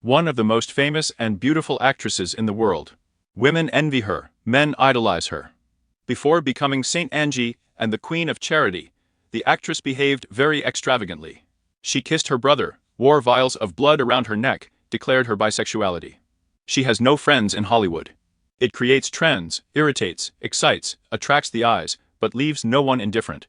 One of the most famous and beautiful actresses in the world. Women envy her, men idolize her. Before becoming Saint Angie and the Queen of Charity, the actress behaved very extravagantly. She kissed her brother, wore vials of blood around her neck, declared her bisexuality. She has no friends in Hollywood. It creates trends, irritates, excites, attracts the eyes, but leaves no one indifferent.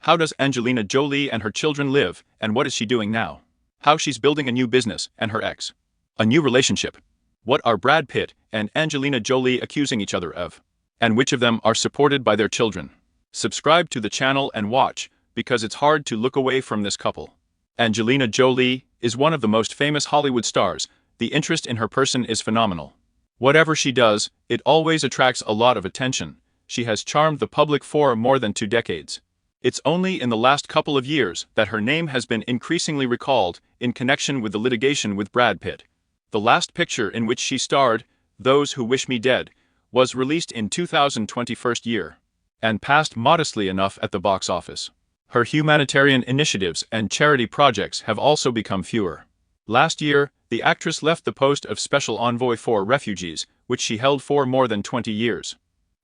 How does Angelina Jolie and her children live, and what is she doing now? How she's building a new business, and her ex. A new relationship. What are Brad Pitt and Angelina Jolie accusing each other of? And which of them are supported by their children? Subscribe to the channel and watch, because it's hard to look away from this couple. Angelina Jolie is one of the most famous Hollywood stars. The interest in her person is phenomenal. Whatever she does, it always attracts a lot of attention. She has charmed the public for more than 2 decades. It's only in the last couple of years that her name has been increasingly recalled in connection with the litigation with Brad Pitt. The last picture in which she starred, Those Who Wish Me Dead, was released in 2021 year, and passed modestly enough at the box office. Her humanitarian initiatives and charity projects have also become fewer. Last year, the actress left the post of Special Envoy for Refugees, which she held for more than 20 years.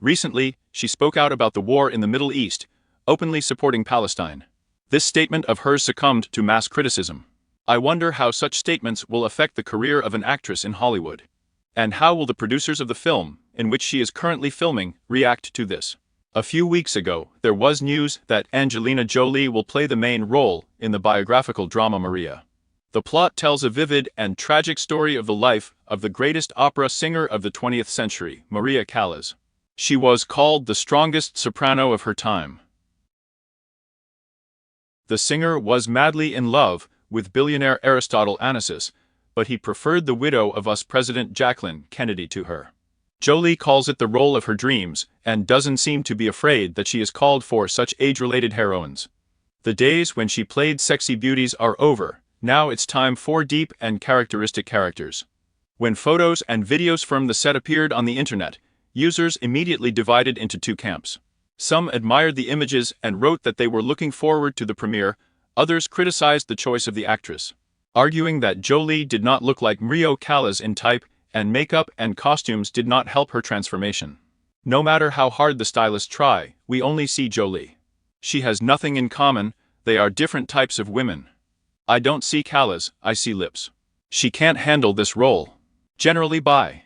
Recently, she spoke out about the war in the Middle East, openly supporting Palestine. This statement of hers succumbed to mass criticism. I wonder how such statements will affect the career of an actress in Hollywood. And how will the producers of the film, in which she is currently filming, react to this? A few weeks ago, there was news that Angelina Jolie will play the main role in the biographical drama Maria. The plot tells a vivid and tragic story of the life of the greatest opera singer of the 20th century, Maria Callas. She was called the strongest soprano of her time. The singer was madly in love with billionaire Aristotle Onassis, but he preferred the widow of US President Jacqueline Kennedy to her. Jolie calls it the role of her dreams, and doesn't seem to be afraid that she is called for such age-related heroines. The days when she played sexy beauties are over. Now it's time for deep and characteristic characters. When photos and videos from the set appeared on the internet, users immediately divided into 2 camps. Some admired the images and wrote that they were looking forward to the premiere. Others criticized the choice of the actress, arguing that Jolie did not look like Maria Callas in type, and makeup and costumes did not help her transformation. No matter how hard the stylists try, we only see Jolie. She has nothing in common. They are different types of women. I don't see Callas, I see lips. She can't handle this role. Generally bye.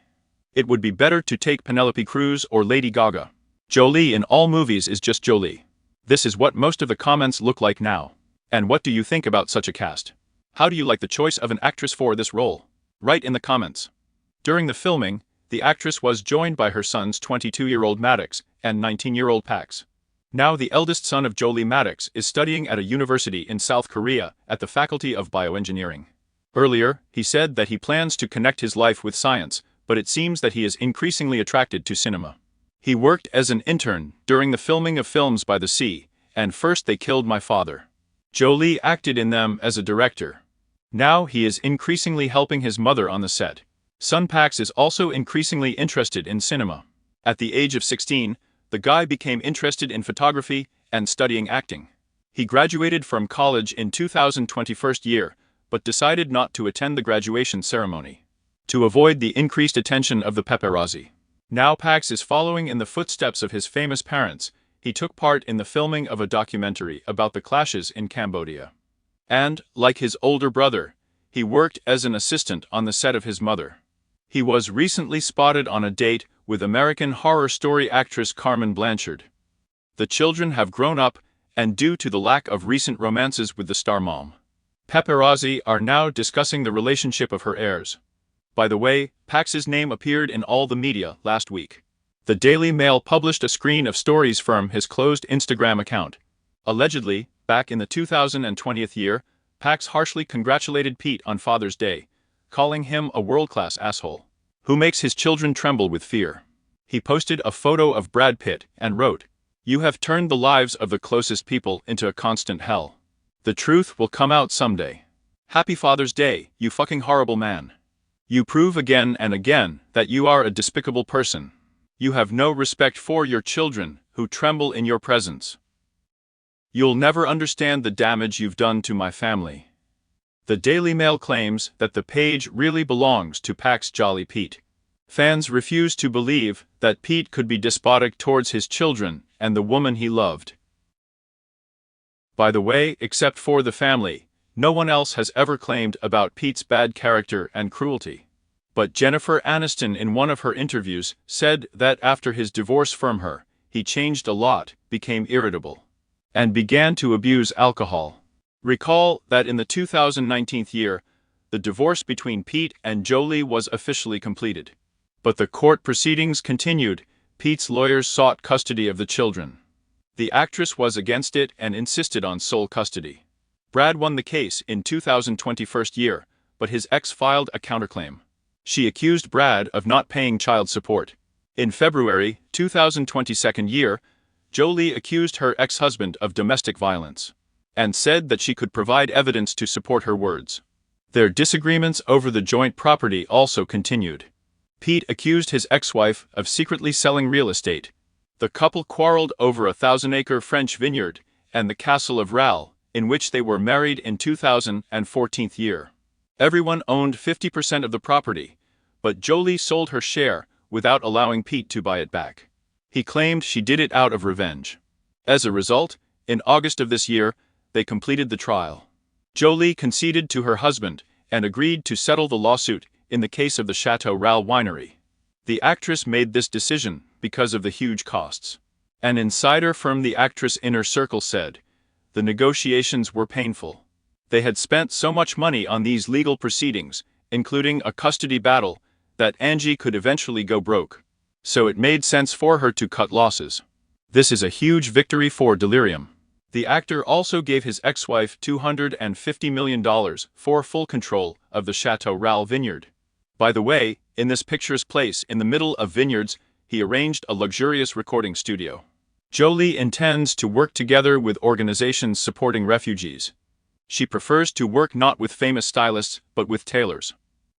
It would be better to take Penelope Cruz or Lady Gaga. Jolie in all movies is just Jolie. This is what most of the comments look like now. And what do you think about such a cast? How do you like the choice of an actress for this role? Write in the comments. During the filming, the actress was joined by her sons 22-year-old Maddox and 19-year-old Pax. Now the eldest son of Jolie, Maddox, is studying at a university in South Korea at the Faculty of Bioengineering. Earlier, he said that he plans to connect his life with science, but it seems that he is increasingly attracted to cinema. He worked as an intern during the filming of Films by the Sea, and First They Killed My Father. Jolie acted in them as a director. Now he is increasingly helping his mother on the set. Son Pax is also increasingly interested in cinema. At the age of 16, the guy became interested in photography and studying acting. He graduated from college in 2021 year, but decided not to attend the graduation ceremony to avoid the increased attention of the paparazzi. Now Pax is following in the footsteps of his famous parents. He took part in the filming of a documentary about the clashes in Cambodia. And, like his older brother, he worked as an assistant on the set of his mother. He was recently spotted on a date with American Horror Story actress Carmen Blanchard. The children have grown up, and due to the lack of recent romances with the star mom, paparazzi are now discussing the relationship of her heirs. By the way, Pax's name appeared in all the media last week. The Daily Mail published a screen of stories from his closed Instagram account. Allegedly, back in the 2020 year, Pax harshly congratulated Pete on Father's Day, calling him a world-class asshole who makes his children tremble with fear. He posted a photo of Brad Pitt and wrote, "You have turned the lives of the closest people into a constant hell. The truth will come out someday. Happy Father's Day, you fucking horrible man. You prove again and again that you are a despicable person. You have no respect for your children, who tremble in your presence. You'll never understand the damage you've done to my family." The Daily Mail claims that the page really belongs to Pax Jolly Pete. Fans refuse to believe that Pete could be despotic towards his children and the woman he loved. By the way, except for the family, no one else has ever claimed about Pete's bad character and cruelty. But Jennifer Aniston in one of her interviews said that after his divorce from her, he changed a lot, became irritable, and began to abuse alcohol. Recall that in the 2019 year, the divorce between Pete and Jolie was officially completed. But the court proceedings continued. Pete's lawyers sought custody of the children. The actress was against it and insisted on sole custody. Brad won the case in 2021 year, but his ex filed a counterclaim. She accused Brad of not paying child support. In February 2022 year, Jolie accused her ex-husband of domestic violence and said that she could provide evidence to support her words. Their disagreements over the joint property also continued. Pete accused his ex-wife of secretly selling real estate. The couple quarreled over a 1,000-acre French vineyard and the castle of Ral, in which they were married in 2014 year. Everyone owned 50% of the property, but Jolie sold her share without allowing Pete to buy it back. He claimed she did it out of revenge. As a result, in August of this year, they completed the trial. Jolie conceded to her husband and agreed to settle the lawsuit in the case of the Chateau Ral winery. The actress made this decision because of the huge costs. An insider from the actress' inner circle said, "The negotiations were painful. They had spent so much money on these legal proceedings, including a custody battle, that Angie could eventually go broke. So it made sense for her to cut losses. This is a huge victory for Delirium." The actor also gave his ex-wife $250 million for full control of the Chateau Ral vineyard. By the way, in this picture's place in the middle of vineyards, he arranged a luxurious recording studio. Jolie intends to work together with organizations supporting refugees. She prefers to work not with famous stylists, but with tailors.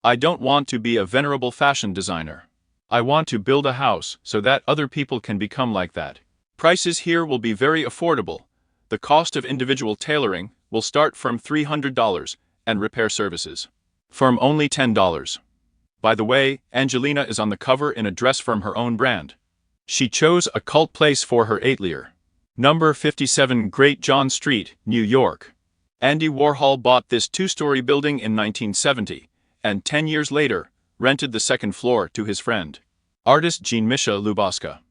"I don't want to be a venerable fashion designer. I want to build a house so that other people can become like that. Prices here will be very affordable. The cost of individual tailoring will start from $300 and repair services from only $10. By the way, Angelina is on the cover in a dress from her own brand. She chose a cult place for her atelier. Number 57 Great John Street, New York. Andy Warhol bought this two-story building in 1970, and 10 years later, rented the second floor to his friend, artist Jean-Michel Lubasca.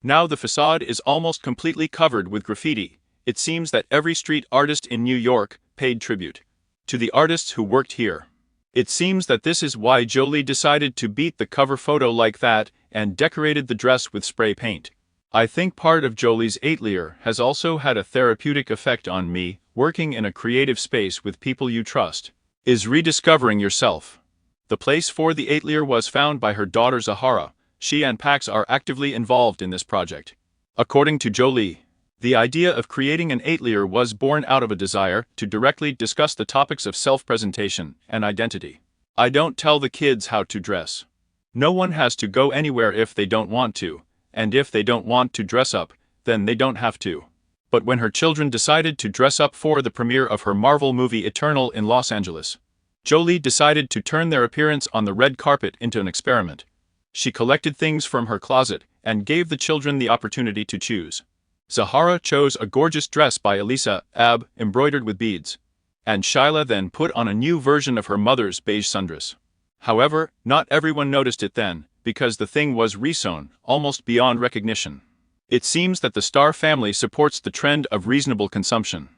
Now the facade is almost completely covered with graffiti. It seems that every street artist in New York paid tribute to the artists who worked here. It seems that this is why Jolie decided to beat the cover photo like that and decorated the dress with spray paint. I think part of Jolie's atelier has also had a therapeutic effect on me. Working in a creative space with people you trust is rediscovering yourself. The place for the atelier was found by her daughter Zahara. She and Pax are actively involved in this project. According to Jolie, the idea of creating an atelier was born out of a desire to directly discuss the topics of self-presentation and identity. "I don't tell the kids how to dress. No one has to go anywhere if they don't want to, and if they don't want to dress up, then they don't have to." But when her children decided to dress up for the premiere of her Marvel movie Eternal in Los Angeles, Jolie decided to turn their appearance on the red carpet into an experiment. She collected things from her closet and gave the children the opportunity to choose. Zahara chose a gorgeous dress by Elisa Ab, embroidered with beads, and Shyla then put on a new version of her mother's beige sundress. However, not everyone noticed it then, because the thing was resewn, almost beyond recognition. It seems that the Star family supports the trend of reasonable consumption,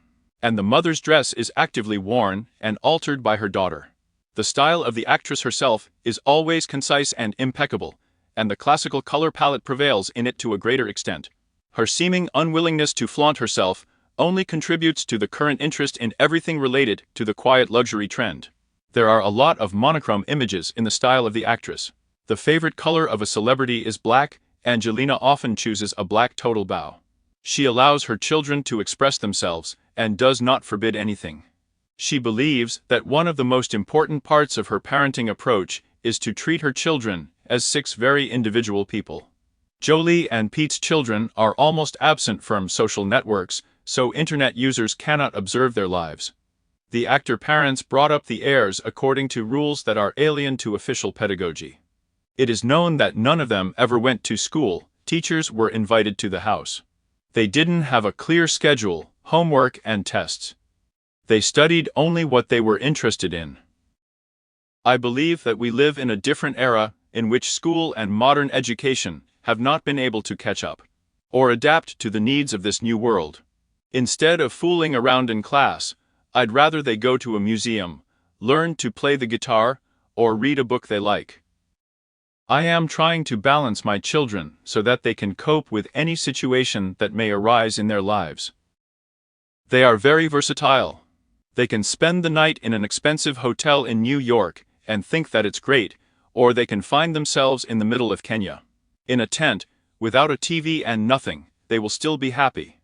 and the mother's dress is actively worn and altered by her daughter. The style of the actress herself is always concise and impeccable, and the classical color palette prevails in it to a greater extent. Her seeming unwillingness to flaunt herself only contributes to the current interest in everything related to the quiet luxury trend. There are a lot of monochrome images in the style of the actress. The favorite color of a celebrity is black. Angelina often chooses a black total bow. She allows her children to express themselves and does not forbid anything. She believes that one of the most important parts of her parenting approach is to treat her children as 6 very individual people. Jolie and Pete's children are almost absent from social networks, so internet users cannot observe their lives. The actor parents brought up the heirs according to rules that are alien to official pedagogy. It is known that none of them ever went to school. Teachers were invited to the house. They didn't have a clear schedule, homework, and tests. They studied only what they were interested in. I believe that we live in a different era in which school and modern education have not been able to catch up or adapt to the needs of this new world. Instead of fooling around in class, I'd rather they go to a museum, learn to play the guitar, or read a book they like. I am trying to balance my children so that they can cope with any situation that may arise in their lives. They are very versatile. They can spend the night in an expensive hotel in New York and think that it's great, or they can find themselves in the middle of Kenya. In a tent, without a TV and nothing, they will still be happy.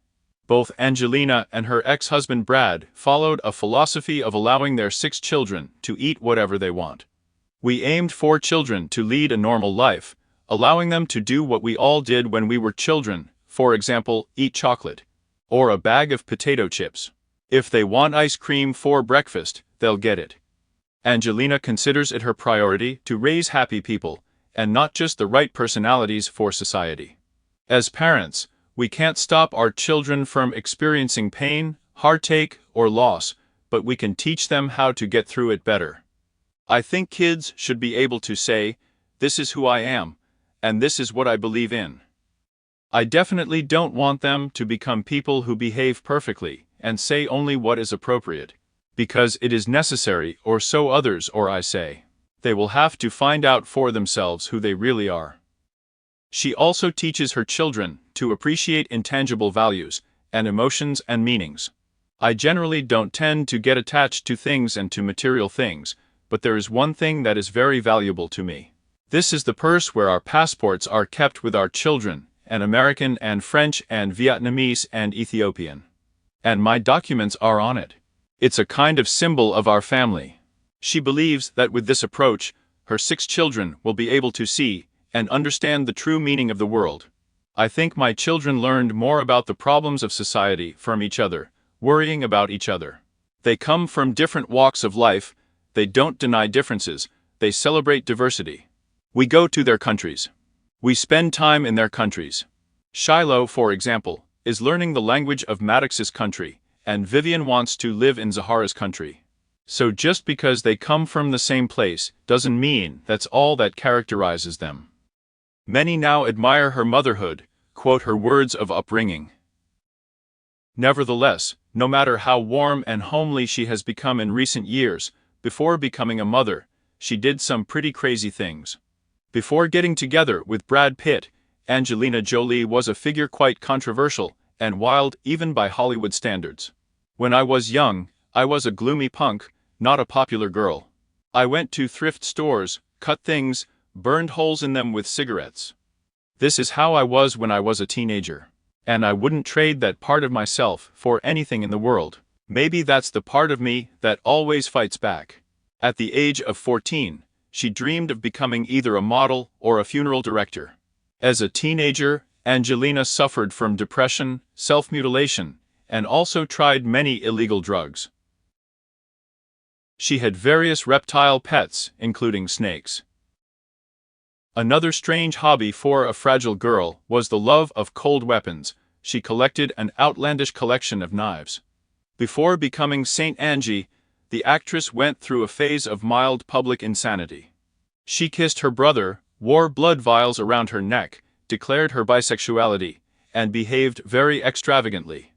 Both Angelina and her ex-husband Brad followed a philosophy of allowing their 6 children to eat whatever they want. We aimed for children to lead a normal life, allowing them to do what we all did when we were children, for example, eat chocolate, or a bag of potato chips. If they want ice cream for breakfast, they'll get it. Angelina considers it her priority to raise happy people, and not just the right personalities for society. As parents, we can't stop our children from experiencing pain, heartache, or loss, but we can teach them how to get through it better. I think kids should be able to say, "This is who I am, and this is what I believe in." I definitely don't want them to become people who behave perfectly and say only what is appropriate, because it is necessary, or so others or I say. They will have to find out for themselves who they really are. She also teaches her children to appreciate intangible values and emotions and meanings. I generally don't tend to get attached to things and to material things, but there is one thing that is very valuable to me. This is the purse where our passports are kept with our children, and American and French and Vietnamese and Ethiopian. And my documents are on it. It's a kind of symbol of our family. She believes that with this approach, her 6 children will be able to see and understand the true meaning of the world. I think my children learned more about the problems of society from each other, worrying about each other. They come from different walks of life. They don't deny differences, they celebrate diversity. We go to their countries. We spend time in their countries. Shiloh, for example, is learning the language of Maddox's country, and Vivian wants to live in Zahara's country. So just because they come from the same place doesn't mean that's all that characterizes them. Many now admire her motherhood, quote her words of upbringing. Nevertheless, no matter how warm and homely she has become in recent years, before becoming a mother, she did some pretty crazy things. Before getting together with Brad Pitt, Angelina Jolie was a figure quite controversial and wild even by Hollywood standards. When I was young, I was a gloomy punk, not a popular girl. I went to thrift stores, cut things, burned holes in them with cigarettes. This is how I was when I was a teenager. And I wouldn't trade that part of myself for anything in the world. Maybe that's the part of me that always fights back. At the age of 14, she dreamed of becoming either a model or a funeral director. As a teenager, Angelina suffered from depression, self-mutilation, and also tried many illegal drugs. She had various reptile pets, including snakes. Another strange hobby for a fragile girl was the love of cold weapons. She collected an outlandish collection of knives. Before becoming Saint Angie, the actress went through a phase of mild public insanity. She kissed her brother, wore blood vials around her neck, declared her bisexuality, and behaved very extravagantly.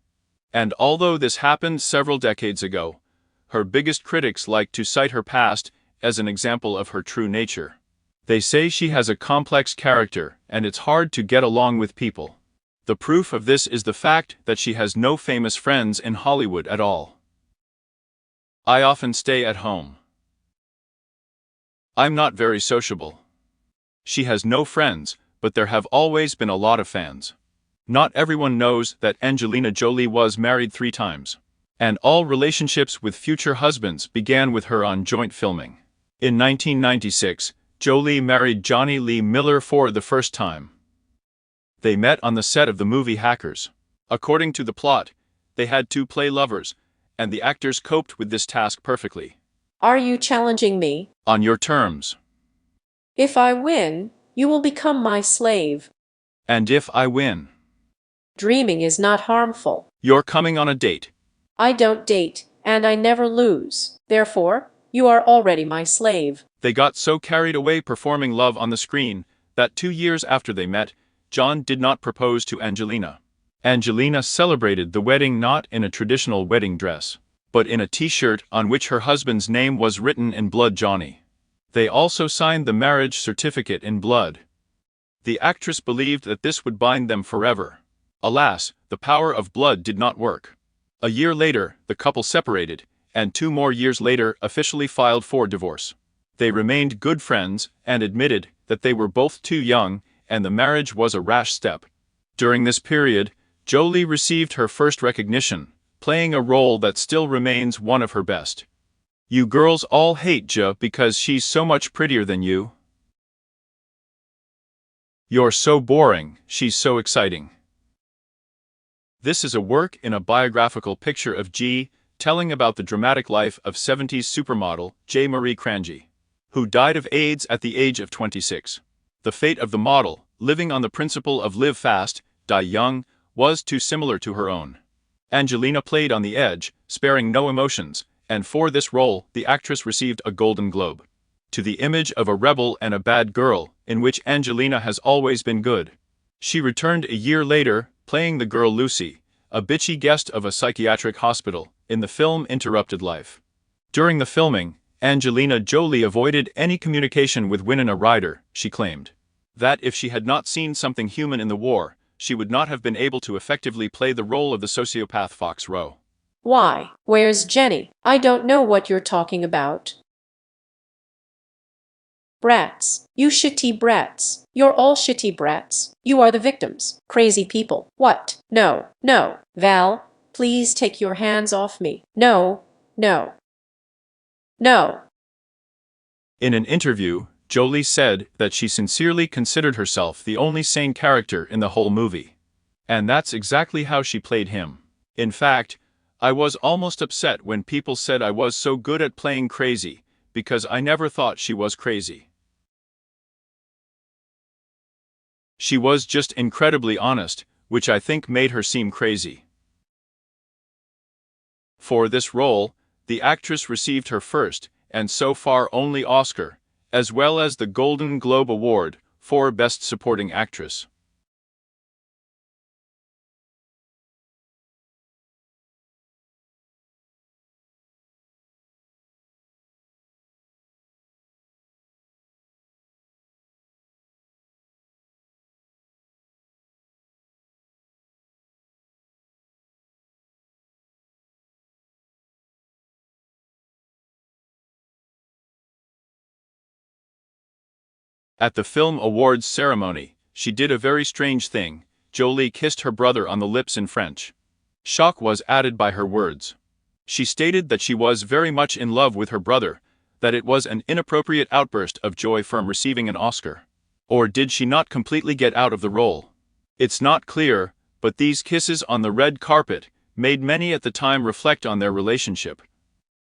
And although this happened several decades ago, her biggest critics like to cite her past as an example of her true nature. They say she has a complex character and it's hard to get along with people. The proof of this is the fact that she has no famous friends in Hollywood at all. I often stay at home. I'm not very sociable. She has no friends, but there have always been a lot of fans. Not everyone knows that Angelina Jolie was married 3 times. And all relationships with future husbands began with her on joint filming. In 1996, Jolie married Johnny Lee Miller for the first time. They met on the set of the movie Hackers. According to the plot, they had to play lovers, and the actors coped with this task perfectly. Are you challenging me? On your terms. If I win, you will become my slave. And if I win? Dreaming is not harmful. You're coming on a date. I don't date, and I never lose. Therefore, you are already my slave. They got so carried away performing love on the screen that 2 years after they met, John did not propose to Angelina. Angelina celebrated the wedding not in a traditional wedding dress, but in a t-shirt on which her husband's name was written in blood, Johnny. They also signed the marriage certificate in blood. The actress believed that this would bind them forever. Alas, the power of blood did not work. A year later, the couple separated, and 2 more years later officially filed for divorce. They remained good friends and admitted that they were both too young and the marriage was a rash step. During this period, Jolie received her first recognition, playing a role that still remains one of her best. You girls all hate Jo because she's so much prettier than you. You're so boring, she's so exciting. This is a work in a biographical picture of G, telling about the dramatic life of 70s supermodel J. Marie Cranji, who died of AIDS at the age of 26. The fate of the model, living on the principle of live fast, die young, was too similar to her own. Angelina played on the edge, sparing no emotions, and for this role the actress received a Golden Globe. To the image of a rebel and a bad girl, in which Angelina has always been good. She returned a year later, playing the girl Lucy, a bitchy guest of a psychiatric hospital, in the film Interrupted Life. During the filming, Angelina Jolie avoided any communication with Winona Ryder, she claimed. That if she had not seen something human in the war, she would not have been able to effectively play the role of the sociopath Fox Rowe. Why? Where's Jenny? I don't know what you're talking about. Brats. You shitty brats. You're all shitty brats. You are the victims. Crazy people. What? No, no. Val, please take your hands off me. No, no. No. In an interview, Jolie said that she sincerely considered herself the only sane character in the whole movie. And that's exactly how she played him. In fact, I was almost upset when people said I was so good at playing crazy, because I never thought she was crazy. She was just incredibly honest, which I think made her seem crazy. For this role, the actress received her first, and so far only Oscar, as well as the Golden Globe Award for Best Supporting Actress. At the Film Awards ceremony, she did a very strange thing. Jolie kissed her brother on the lips in French. Shock was added by her words. She stated that she was very much in love with her brother, that it was an inappropriate outburst of joy from receiving an Oscar. Or did she not completely get out of the role? It's not clear, but these kisses on the red carpet made many at the time reflect on their relationship.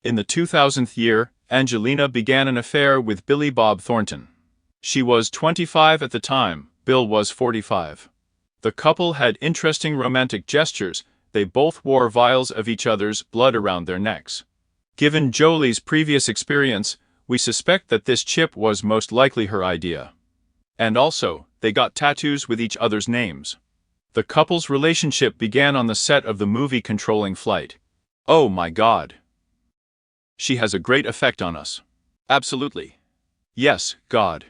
In the 2000th year, Angelina began an affair with Billy Bob Thornton. She was 25 at the time, Bill was 45. The couple had interesting romantic gestures, they both wore vials of each other's blood around their necks. Given Jolie's previous experience, we suspect that this chip was most likely her idea. And also, they got tattoos with each other's names. The couple's relationship began on the set of the movie Controlling Flight. Oh my God. She has a great effect on us. Absolutely. Yes, God.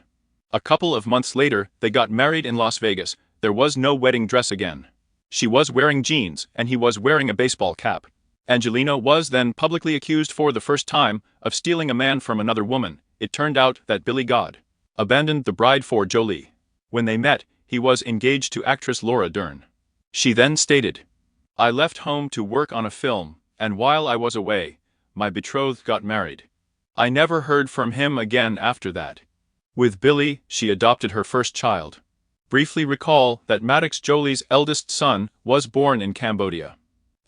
A couple of months later, they got married in Las Vegas. There was no wedding dress again. She was wearing jeans, and he was wearing a baseball cap. Angelina was then publicly accused for the first time of stealing a man from another woman. It turned out that Billy God abandoned the bride for Jolie. When they met, he was engaged to actress Laura Dern. She then stated, "I left home to work on a film, and while I was away, my betrothed got married. I never heard from him again after that." With Billy, she adopted her first child. Briefly recall that Maddox Jolie's eldest son was born in Cambodia.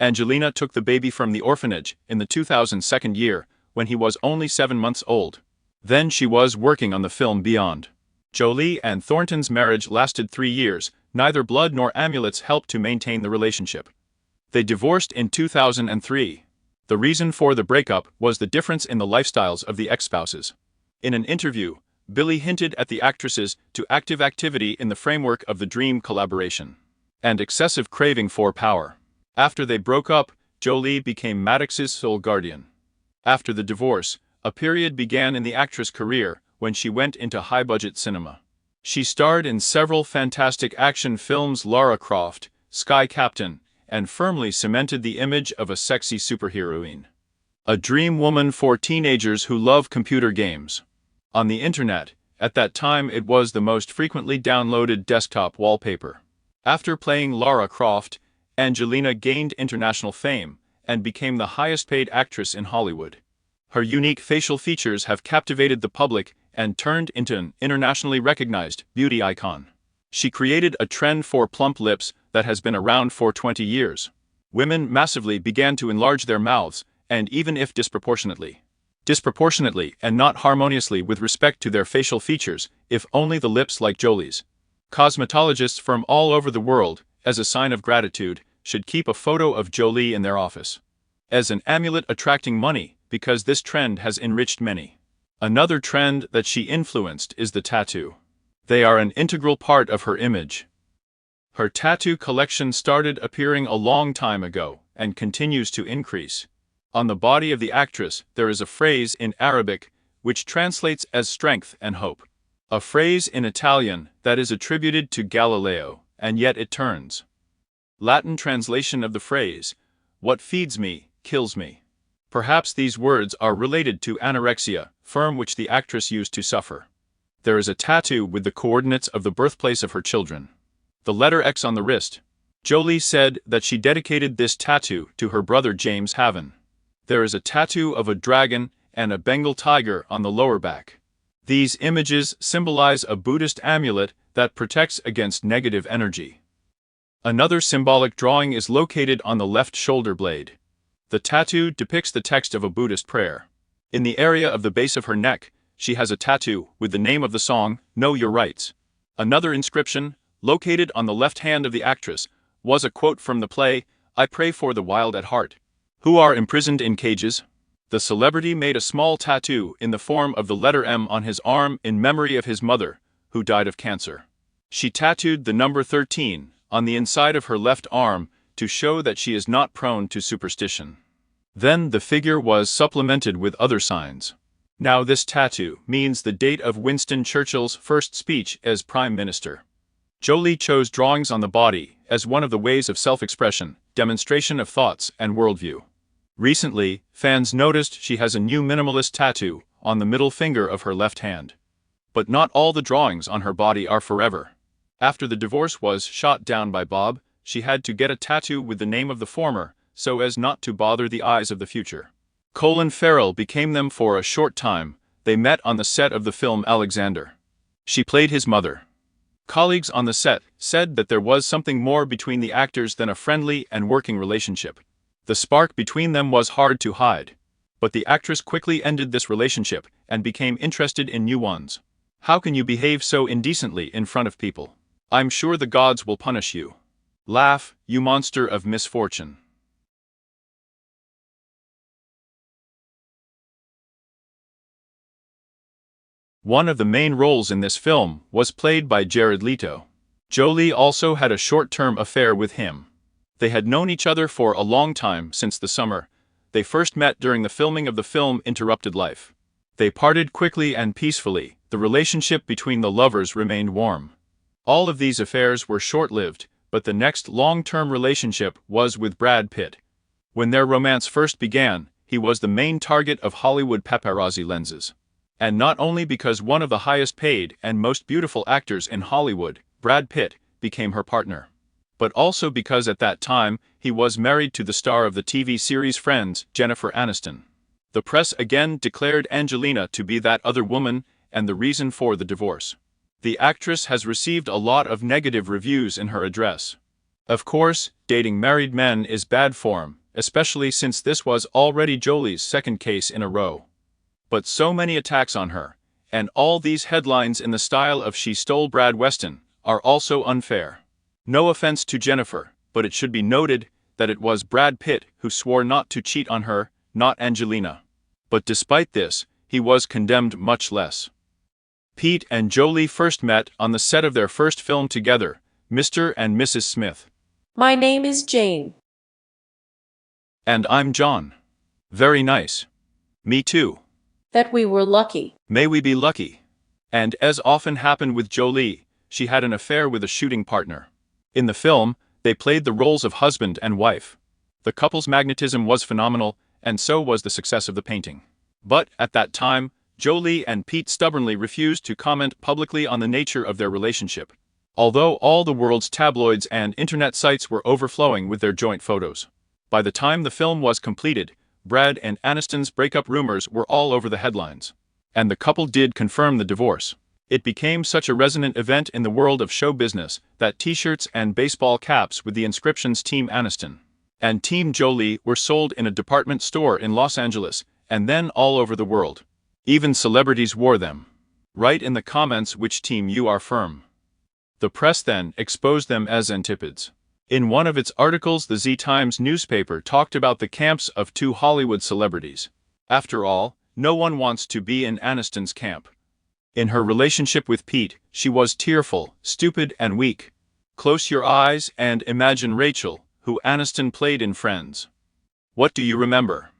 Angelina took the baby from the orphanage in the 2002 year when he was only 7 months old. Then she was working on the film Beyond. Jolie and Thornton's marriage lasted 3 years. Neither blood nor amulets helped to maintain the relationship. They divorced in 2003. The reason for the breakup was the difference in the lifestyles of the ex-spouses. In an interview, Billie hinted at the actresses to active activity in the framework of the dream collaboration and excessive craving for power. After they broke up, Jolie became Maddox's sole guardian. After the divorce, a period began in the actress' career when she went into high-budget cinema. She starred in several fantastic action films, Lara Croft, Sky Captain, and firmly cemented the image of a sexy superheroine. A dream woman for teenagers who love computer games. On the internet, at that time it was the most frequently downloaded desktop wallpaper. After playing Lara Croft, Angelina gained international fame and became the highest-paid actress in Hollywood. Her unique facial features have captivated the public and turned into an internationally recognized beauty icon. She created a trend for plump lips that has been around for 20 years. Women massively began to enlarge their mouths, and even if disproportionately and not harmoniously with respect to their facial features, if only the lips like Jolie's. Cosmetologists from all over the world, as a sign of gratitude, should keep a photo of Jolie in their office. As an amulet attracting money, because this trend has enriched many. Another trend that she influenced is the tattoo. They are an integral part of her image. Her tattoo collection started appearing a long time ago and continues to increase. On the body of the actress, there is a phrase in Arabic which translates as strength and hope. A phrase in Italian that is attributed to Galileo, and yet it turns. Latin translation of the phrase, "What feeds me, kills me." Perhaps these words are related to anorexia, from which the actress used to suffer. There is a tattoo with the coordinates of the birthplace of her children. The letter X on the wrist. Jolie said that she dedicated this tattoo to her brother James Haven. There is a tattoo of a dragon and a Bengal tiger on the lower back. These images symbolize a Buddhist amulet that protects against negative energy. Another symbolic drawing is located on the left shoulder blade. The tattoo depicts the text of a Buddhist prayer. In the area of the base of her neck, she has a tattoo with the name of the song, Know Your Rights. Another inscription, located on the left hand of the actress, was a quote from the play, I Pray for the Wild at Heart, who are imprisoned in cages. The celebrity made a small tattoo in the form of the letter M on his arm in memory of his mother, who died of cancer. She tattooed the number 13 on the inside of her left arm to show that she is not prone to superstition. Then the figure was supplemented with other signs. Now this tattoo means the date of Winston Churchill's first speech as Prime Minister. Jolie chose drawings on the body as one of the ways of self-expression, demonstration of thoughts and worldview. Recently, fans noticed she has a new minimalist tattoo on the middle finger of her left hand. But not all the drawings on her body are forever. After the divorce was shot down by Bob, she had to get a tattoo with the name of the former, so as not to bother the eyes of the future. Colin Farrell became them for a short time. They met on the set of the film Alexander. She played his mother. Colleagues on the set said that there was something more between the actors than a friendly and working relationship. The spark between them was hard to hide. But the actress quickly ended this relationship and became interested in new ones. How can you behave so indecently in front of people? I'm sure the gods will punish you. Laugh, you monster of misfortune. One of the main roles in this film was played by Jared Leto. Jolie also had a short-term affair with him. They had known each other for a long time since the summer. They first met during the filming of the film Interrupted Life. They parted quickly and peacefully. The relationship between the lovers remained warm. All of these affairs were short-lived, but the next long-term relationship was with Brad Pitt. When their romance first began, he was the main target of Hollywood paparazzi lenses. And not only because one of the highest-paid and most beautiful actors in Hollywood, Brad Pitt, became her partner, but also because at that time, he was married to the star of the TV series Friends, Jennifer Aniston. The press again declared Angelina to be that other woman and the reason for the divorce. The actress has received a lot of negative reviews in her address. Of course, dating married men is bad form, especially since this was already Jolie's second case in a row. But so many attacks on her, and all these headlines in the style of "she stole Brad Weston," are also unfair. No offense to Jennifer, but it should be noted that it was Brad Pitt who swore not to cheat on her, not Angelina. But despite this, he was condemned much less. Pete and Jolie first met on the set of their first film together, Mr. and Mrs. Smith. My name is Jane. And I'm John. Very nice. Me too. That we were lucky. May we be lucky. And as often happened with Jolie, she had an affair with a shooting partner. In the film, they played the roles of husband and wife. The couple's magnetism was phenomenal, and so was the success of the painting. But, at that time, Jolie and Pete stubbornly refused to comment publicly on the nature of their relationship, although all the world's tabloids and internet sites were overflowing with their joint photos. By the time the film was completed, Brad and Aniston's breakup rumors were all over the headlines. And the couple did confirm the divorce. It became such a resonant event in the world of show business that t-shirts and baseball caps with the inscriptions Team Aniston and Team Jolie were sold in a department store in Los Angeles and then all over the world. Even celebrities wore them. Write in the comments which team you are from. The press then exposed them as antipodes. In one of its articles, the Z-Times newspaper talked about the camps of two Hollywood celebrities. After all, no one wants to be in Aniston's camp. In her relationship with Pete, she was tearful, stupid, and weak. Close your eyes and imagine Rachel, who Aniston played in Friends. What do you remember?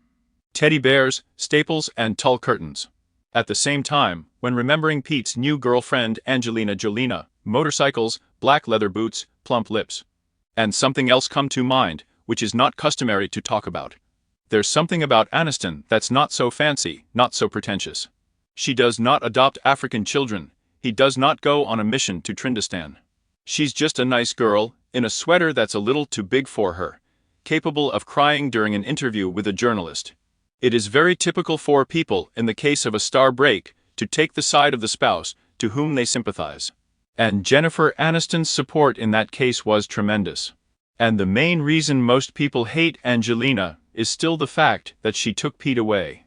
Teddy bears, staples, and tall curtains. At the same time, when remembering Pete's new girlfriend Angelina Jolie, motorcycles, black leather boots, plump lips. And something else come to mind, which is not customary to talk about. There's something about Aniston that's not so fancy, not so pretentious. She does not adopt African children, he does not go on a mission to Trindistan. She's just a nice girl, in a sweater that's a little too big for her, capable of crying during an interview with a journalist. It is very typical for people, in the case of a star break, to take the side of the spouse to whom they sympathize. And Jennifer Aniston's support in that case was tremendous. And the main reason most people hate Angelina is still the fact that she took Pete away.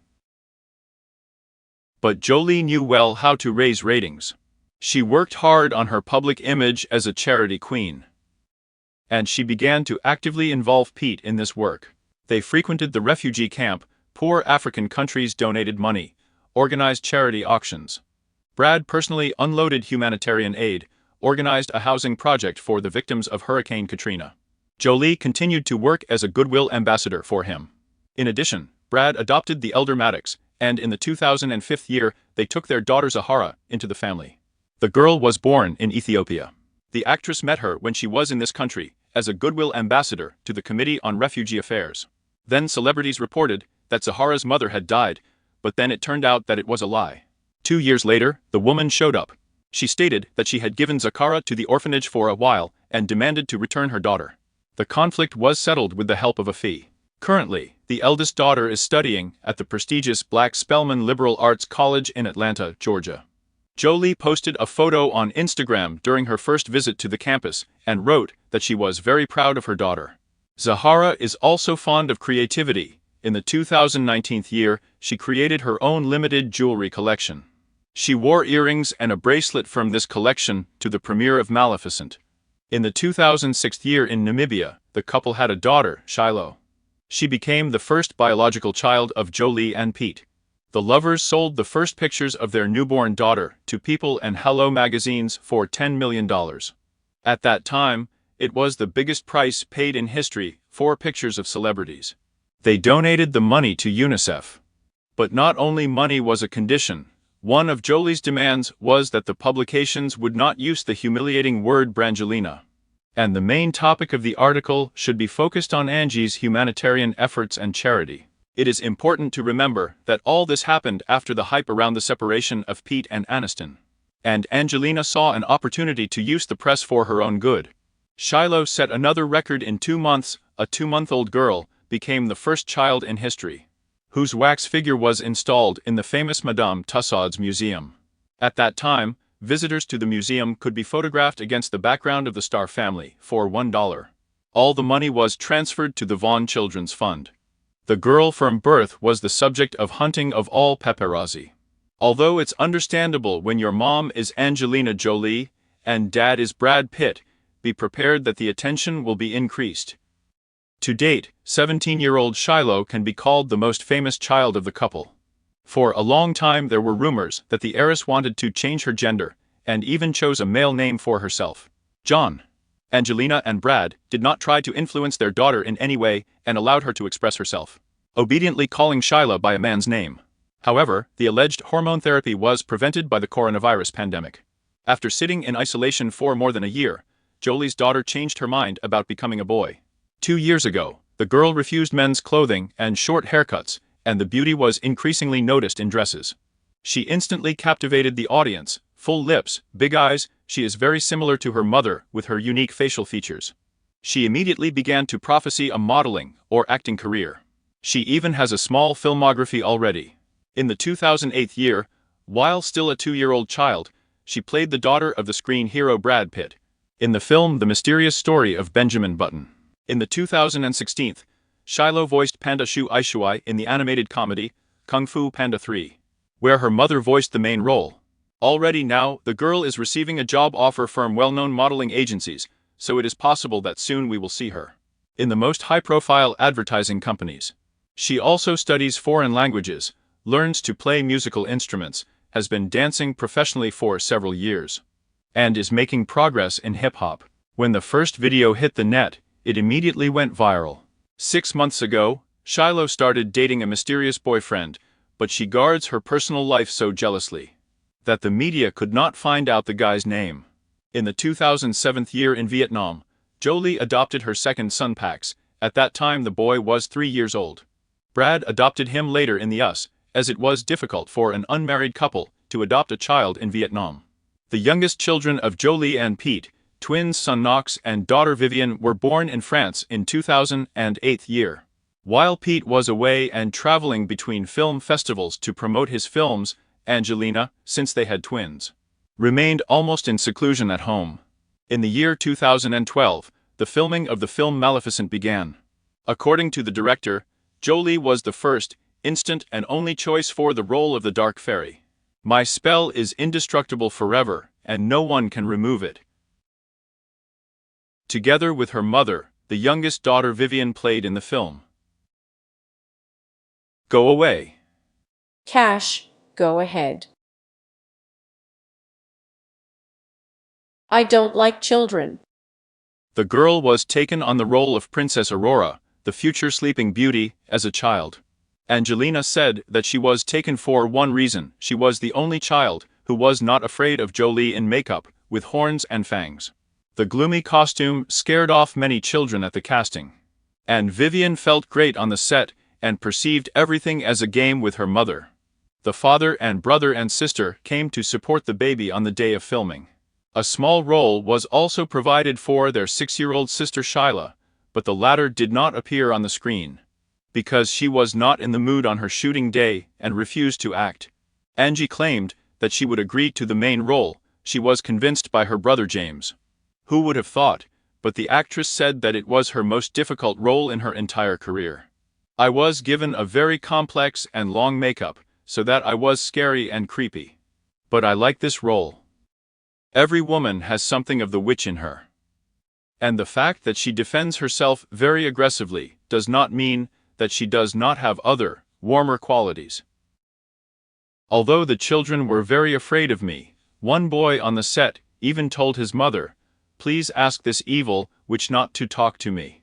But Jolie knew well how to raise ratings. She worked hard on her public image as a charity queen. And she began to actively involve Pete in this work. They frequented the refugee camp, poor African countries donated money, organized charity auctions. Brad personally unloaded humanitarian aid, organized a housing project for the victims of Hurricane Katrina. Jolie continued to work as a goodwill ambassador for him. In addition, Brad adopted the elder Maddox, and in the 2005 year, they took their daughter Zahara into the family. The girl was born in Ethiopia. The actress met her when she was in this country, as a goodwill ambassador to the Committee on Refugee Affairs. Then celebrities reported that Zahara's mother had died, but then it turned out that it was a lie. 2 years later, the woman showed up. She stated that she had given Zahara to the orphanage for a while and demanded to return her daughter. The conflict was settled with the help of a fee. Currently, the eldest daughter is studying at the prestigious Black Spelman Liberal Arts College in Atlanta, Georgia. Jolie posted a photo on Instagram during her first visit to the campus and wrote that she was very proud of her daughter. Zahara is also fond of creativity. In the 2019 year, she created her own limited jewelry collection. She wore earrings and a bracelet from this collection to the premiere of Maleficent. In the 2006 year in Namibia, the couple had a daughter, Shiloh. She became the first biological child of Jolie and Pete. The lovers sold the first pictures of their newborn daughter to People and Hello magazines for $10 million. At that time, it was the biggest price paid in history for pictures of celebrities. They donated the money to UNICEF. But not only money was a condition. One of Jolie's demands was that the publications would not use the humiliating word Brangelina. And the main topic of the article should be focused on Angie's humanitarian efforts and charity. It is important to remember that all this happened after the hype around the separation of Pete and Aniston. And Angelina saw an opportunity to use the press for her own good. Shiloh set another record in 2 months. A 2-month-old girl became the first child in history whose wax figure was installed in the famous Madame Tussauds Museum. At that time, visitors to the museum could be photographed against the background of the star family for $1. All the money was transferred to the Vaughan Children's Fund. The girl from birth was the subject of hunting of all paparazzi. Although it's understandable when your mom is Angelina Jolie and dad is Brad Pitt, be prepared that the attention will be increased. To date, 17-year-old Shiloh can be called the most famous child of the couple. For a long time there were rumors that the heiress wanted to change her gender, and even chose a male name for herself. John. Angelina and Brad did not try to influence their daughter in any way and allowed her to express herself, obediently calling Shiloh by a man's name. However, the alleged hormone therapy was prevented by the coronavirus pandemic. After sitting in isolation for more than a year, Jolie's daughter changed her mind about becoming a boy. 2 years ago, the girl refused men's clothing and short haircuts, and the beauty was increasingly noticed in dresses. She instantly captivated the audience, full lips, big eyes. She is very similar to her mother with her unique facial features. She immediately began to prophesy a modeling or acting career. She even has a small filmography already. In the 2008 year, while still a 2-year-old child, she played the daughter of the screen hero Brad Pitt in the film The Mysterious Story of Benjamin Button. In the 2016, Shiloh voiced Panda Shu Aishuai in the animated comedy Kung Fu Panda 3, where her mother voiced the main role. Already now, the girl is receiving a job offer from well-known modeling agencies, so it is possible that soon we will see her in the most high-profile advertising companies. She also studies foreign languages, learns to play musical instruments, has been dancing professionally for several years, and is making progress in hip-hop. When the first video hit the net, it immediately went viral. 6 months ago, Shiloh started dating a mysterious boyfriend, but she guards her personal life so jealously that the media could not find out the guy's name. In the 2007 year in Vietnam, Jolie adopted her second son Pax. At that time the boy was 3 years old. Brad adopted him later in the US, as it was difficult for an unmarried couple to adopt a child in Vietnam. The youngest children of Jolie and Pete, twins son Knox and daughter Vivian, were born in France in 2008 year. While Pete was away and traveling between film festivals to promote his films, Angelina, since they had twins, remained almost in seclusion at home. In the year 2012, the filming of the film Maleficent began. According to the director, Jolie was the first, instant and only choice for the role of the Dark Fairy. My spell is indestructible forever, and no one can remove it. Together with her mother, the youngest daughter Vivian played in the film. Go away. Cash, go ahead. I don't like children. The girl was taken on the role of Princess Aurora, the future Sleeping Beauty, as a child. Angelina said that she was taken for one reason: she was the only child who was not afraid of Jolie in makeup, with horns and fangs. The gloomy costume scared off many children at the casting. And Vivian felt great on the set and perceived everything as a game with her mother. The father and brother and sister came to support the baby on the day of filming. A small role was also provided for their 6-year-old sister Shyla, but the latter did not appear on the screen because she was not in the mood on her shooting day and refused to act. Angie claimed that she would agree to the main role. She was convinced by her brother James. Who would have thought? But the actress said that it was her most difficult role in her entire career. I was given a very complex and long makeup, so that I was scary and creepy. But I like this role. Every woman has something of the witch in her. And the fact that she defends herself very aggressively does not mean that she does not have other, warmer qualities. Although the children were very afraid of me, one boy on the set even told his mother, "Please ask this evil witch not to talk to me."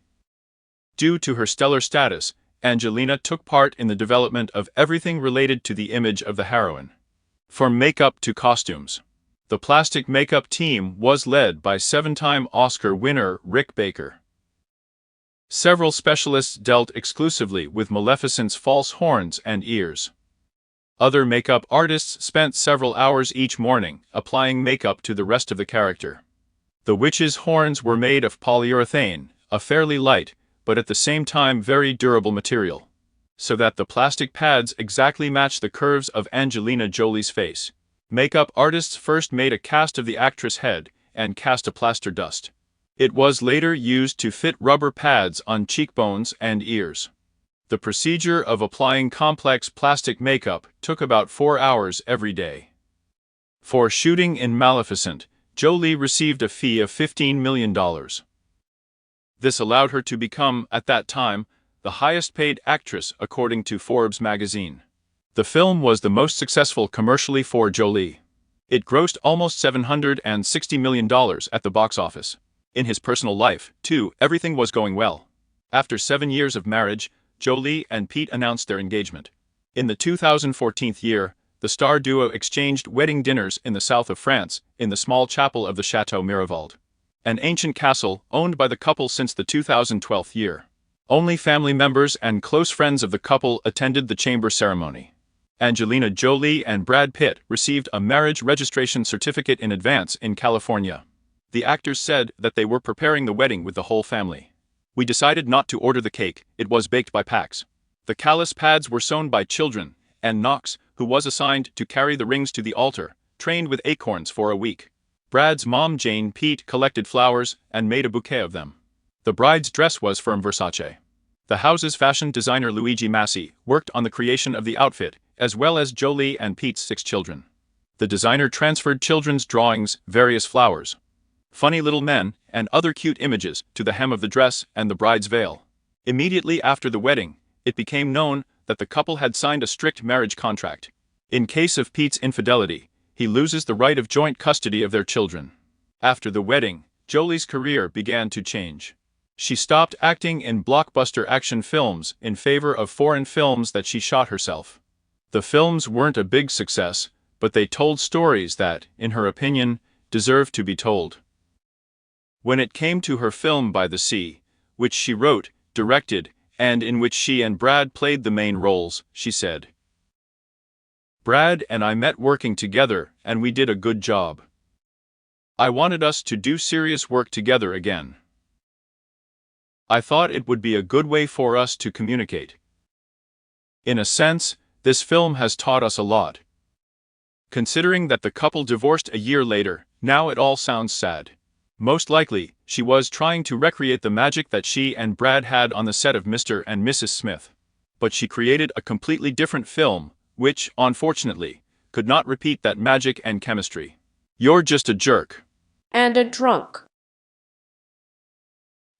Due to her stellar status, Angelina took part in the development of everything related to the image of the heroine. From makeup to costumes. The plastic makeup team was led by 7-time Oscar winner Rick Baker. Several specialists dealt exclusively with Maleficent's false horns and ears. Other makeup artists spent several hours each morning applying makeup to the rest of the character. The witch's horns were made of polyurethane, a fairly light, but at the same time very durable material, so that the plastic pads exactly match the curves of Angelina Jolie's face. Makeup artists first made a cast of the actress' head and cast a plaster dust. It was later used to fit rubber pads on cheekbones and ears. The procedure of applying complex plastic makeup took about 4 hours every day. For shooting in Maleficent, Jolie received a fee of $15 million. This allowed her to become, at that time, the highest-paid actress according to Forbes magazine. The film was the most successful commercially for Jolie. It grossed almost $760 million at the box office. In his personal life, too, everything was going well. After 7 years of marriage, Jolie and Pete announced their engagement. In the 2014 year, the star duo exchanged wedding dinners in the south of France, in the small chapel of the Château Miraval, an ancient castle owned by the couple since the 2012 year. Only family members and close friends of the couple attended the chamber ceremony. Angelina Jolie and Brad Pitt received a marriage registration certificate in advance in California. The actors said that they were preparing the wedding with the whole family. We decided not to order the cake, it was baked by Pax. The callus pads were sewn by children, and Knox, who was assigned to carry the rings to the altar, trained with acorns for a week. Brad's mom Jane Pete collected flowers and made a bouquet of them. The bride's dress was from Versace. The house's fashion designer Luigi Massi worked on the creation of the outfit, as well as Jolie and Pete's 6 children. The designer transferred children's drawings, various flowers, funny little men, and other cute images to the hem of the dress and the bride's veil. Immediately after the wedding, it became known that the couple had signed a strict marriage contract. In case of Pete's infidelity, he loses the right of joint custody of their children. After the wedding, Jolie's career began to change. She stopped acting in blockbuster action films in favor of foreign films that she shot herself. The films weren't a big success, but they told stories that, in her opinion, deserved to be told. When it came to her film By the Sea, which she wrote, directed, and in which she and Brad played the main roles, she said, "Brad and I met working together, and we did a good job. I wanted us to do serious work together again. I thought it would be a good way for us to communicate. In a sense, this film has taught us a lot." Considering that the couple divorced a year later, now it all sounds sad. Most likely, she was trying to recreate the magic that she and Brad had on the set of Mr. and Mrs. Smith. But she created a completely different film, which, unfortunately, could not repeat that magic and chemistry. You're just a jerk. And a drunk.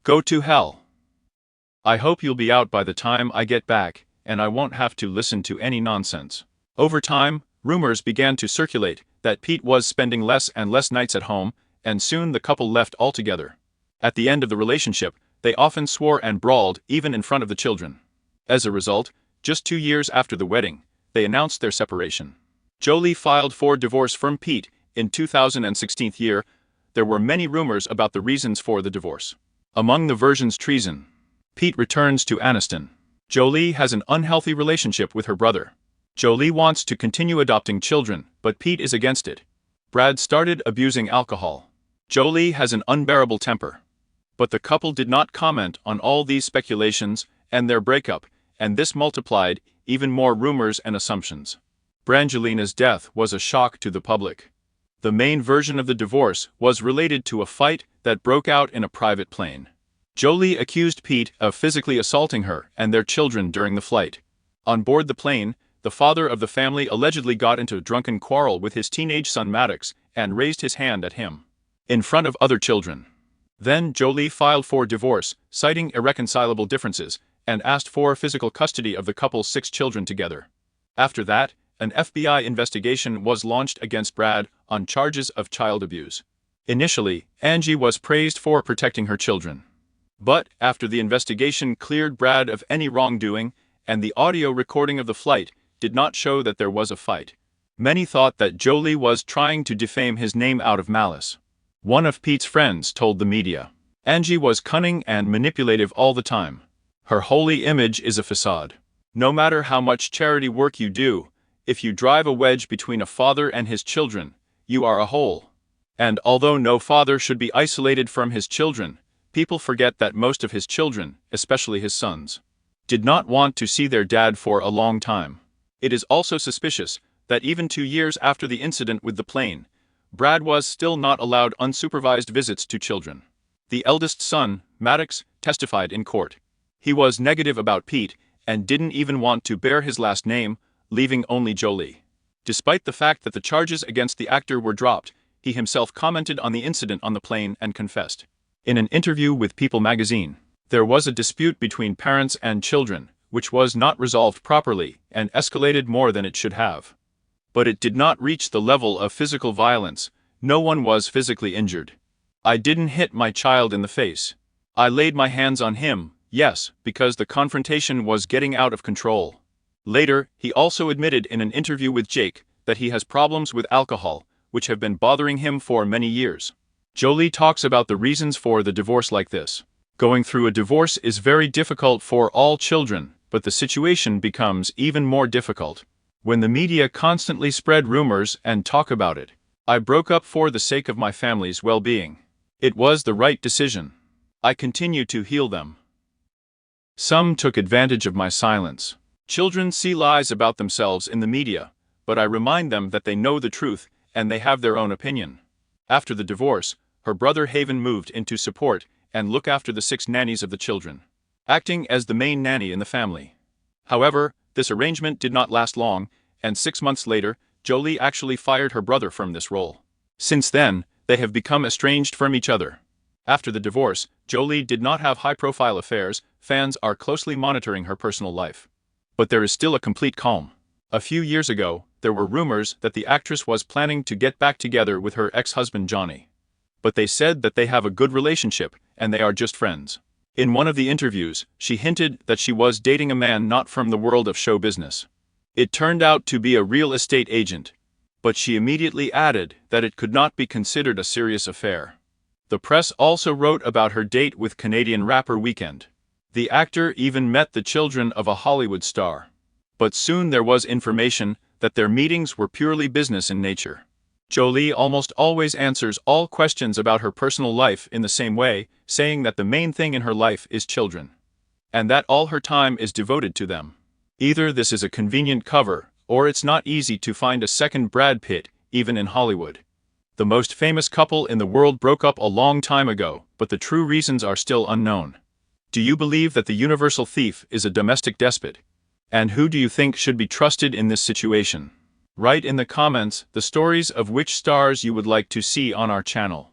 Go to hell. I hope you'll be out by the time I get back, and I won't have to listen to any nonsense. Over time, rumors began to circulate that Pete was spending less and less nights at home, and soon the couple left altogether. At the end of the relationship, they often swore and brawled even in front of the children. As a result, just 2 years after the wedding, they announced their separation. Jolie filed for divorce from Pete in 2016 year. There were many rumors about the reasons for the divorce. Among the versions treason. Pete returns to Aniston. Jolie has an unhealthy relationship with her brother. Jolie wants to continue adopting children, but Pete is against it. Brad started abusing alcohol. Jolie has an unbearable temper. But the couple did not comment on all these speculations and their breakup, and this multiplied even more rumors and assumptions. Brangelina's death was a shock to the public. The main version of the divorce was related to a fight that broke out in a private plane. Jolie accused Pete of physically assaulting her and their children during the flight. On board the plane, the father of the family allegedly got into a drunken quarrel with his teenage son Maddox and raised his hand at him in front of other children. Then Jolie filed for divorce, citing irreconcilable differences, and asked for physical custody of the couple's 6 children together. After that, an FBI investigation was launched against Brad on charges of child abuse. Initially, Angie was praised for protecting her children. But after the investigation cleared Brad of any wrongdoing, and the audio recording of the flight did not show that there was a fight, many thought that Jolie was trying to defame his name out of malice. One of Pete's friends told the media, "Angie was cunning and manipulative all the time. Her holy image is a facade. No matter how much charity work you do, if you drive a wedge between a father and his children, you are a hole." And although no father should be isolated from his children, people forget that most of his children, especially his sons, did not want to see their dad for a long time. It is also suspicious that even 2 years after the incident with the plane, Brad was still not allowed unsupervised visits to children. The eldest son, Maddox, testified in court. He was negative about Pete and didn't even want to bear his last name, leaving only Jolie. Despite the fact that the charges against the actor were dropped, he himself commented on the incident on the plane and confessed. In an interview with People magazine, there was a dispute between parents and children, which was not resolved properly and escalated more than it should have. But it did not reach the level of physical violence. No one was physically injured. I didn't hit my child in the face. I laid my hands on him, yes, because the confrontation was getting out of control. Later, he also admitted in an interview with Jake that he has problems with alcohol, which have been bothering him for many years. Jolie talks about the reasons for the divorce like this. Going through a divorce is very difficult for all children, but the situation becomes even more difficult when the media constantly spread rumors and talk about it. I broke up for the sake of my family's well-being. It was the right decision. I continue to heal them. Some took advantage of my silence. Children see lies about themselves in the media, but I remind them that they know the truth and they have their own opinion. After the divorce, her brother Haven moved in to support and look after the 6 nannies of the children, acting as the main nanny in the family. However, this arrangement did not last long, and 6 months later, Jolie actually fired her brother from this role. Since then, they have become estranged from each other. After the divorce, Jolie did not have high-profile affairs. Fans are closely monitoring her personal life. But there is still a complete calm. A few years ago, there were rumors that the actress was planning to get back together with her ex-husband Johnny. But they said that they have a good relationship and they are just friends. In one of the interviews, she hinted that she was dating a man not from the world of show business. It turned out to be a real estate agent. But she immediately added that it could not be considered a serious affair. The press also wrote about her date with Canadian rapper Weeknd. The actor even met the children of a Hollywood star. But soon there was information that their meetings were purely business in nature. Jolie almost always answers all questions about her personal life in the same way, saying that the main thing in her life is children. And that all her time is devoted to them. Either this is a convenient cover, or it's not easy to find a second Brad Pitt, even in Hollywood. The most famous couple in the world broke up a long time ago, but the true reasons are still unknown. Do you believe that the universal thief is a domestic despot? And who do you think should be trusted in this situation? Write in the comments the stories of which stars you would like to see on our channel.